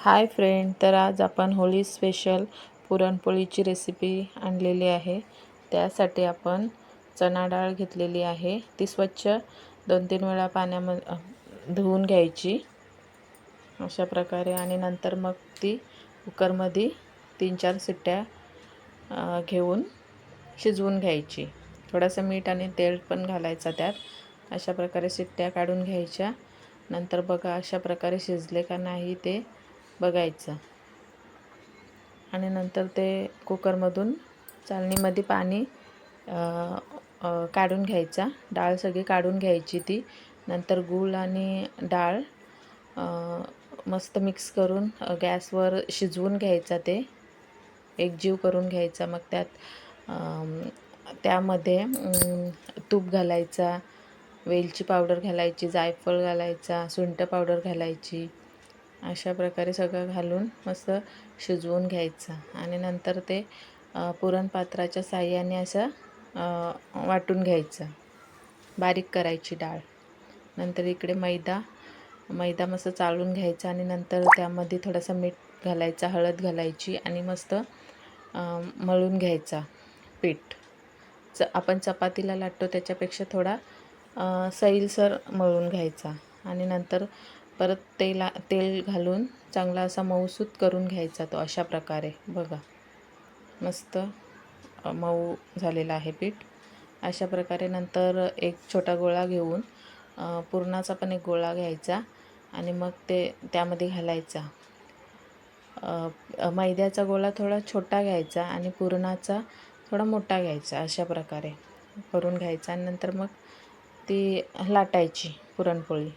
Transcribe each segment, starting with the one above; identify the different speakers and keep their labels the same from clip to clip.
Speaker 1: Hi friend, तर आज आपण होळी स्पेशल पुरणपोळीची रेसिपी आणलेली आहे। त्यासाठी आपण चणा डाळ घेतलेली आहे, ती स्वच्छ 2-3 वेळा पाण्यामध्ये धुवून घ्यायची अशा प्रकारे। आणि नंतर मग ती कुकरमध्ये 3-4 शिट्ट्या घेऊन शिजवून घ्यायची। थोडंसं मीठ आणि तेल पण घालायचं त्यात। अशा प्रकारे शिट्ट्या काढून घ्यायच्या। नंतर बघा अशा प्रकारे शिजले का नाही ते बघायचं। आणि नंतर ते कुकरमधून चाळणीमध्ये पाणी काढून घ्यायचा, डाळ सगळी काढून घ्यायची ती। नंतर गूळ आणि डाळ मस्त मिक्स करून गॅसवर शिजवून घ्यायचा, ते एकजीव करून घ्यायचा। मग त्यामध्ये तूप घालायचा, वेलची पावडर घालायची, जायफळ घालायचा, सुंठ पावडर घालायची। अशा प्रकारे सगळं घालून मस्त शिजवून घ्यायचं। आणि नंतर ते पुरणपात्राच्या साहाय्याने असं वाटून घ्यायचं, बारीक करायची डाळ। नंतर इकडे मैदा मस्त चाळून घ्यायचा आणि नंतर त्यामध्ये थोडंसं मीठ घालायचं, हळद घालायची आणि मस्त मळून घ्यायचा पीठ। आपण चपातीला लाटतो त्याच्यापेक्षा थोडा सैलसर मळून घ्यायचा। आणि नंतर परत तेल घालून चांगला असा मऊसूत करून घ्यायचा तो। अशा प्रकारे बघा मस्त मऊ झालेला आहे पीठ। अशा प्रकारे नंतर एक छोटा गोळा घेऊन पुरणाचा पण एक गोळा घ्यायचा आणि मग त्यामध्ये घालायचा। मैद्याचा गोळा थोडा छोटा घ्यायचा आणि पुरणाचा थोडा मोठा घ्यायचा। अशा प्रकारे करून घ्यायचा आणि नंतर मग ती लाटायची पुरणपोळी।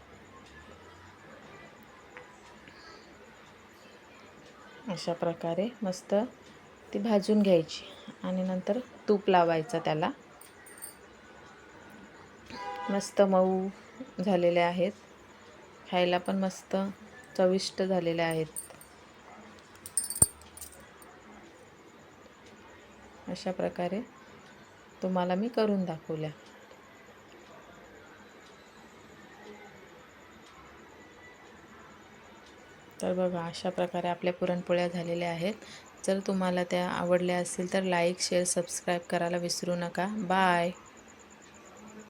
Speaker 1: अशा प्रकारे मस्त ती भाजून घ्यायची आणि नंतर तूप लावायचं त्याला। मस्त मऊ झालेले आहेत, खायला पण मस्त चविष्ट झालेले आहेत। अशा प्रकारे तुम्हाला मी करून दाखवल्या। तर बघा अशा प्रकारे आपल्या पुरणपोळ्या झालेल्या आहेत। जर तुम्हाला त्या आवडल्या असतील तर लाईक, शेअर, सबस्क्राईब करायला विसरू नका। बाय।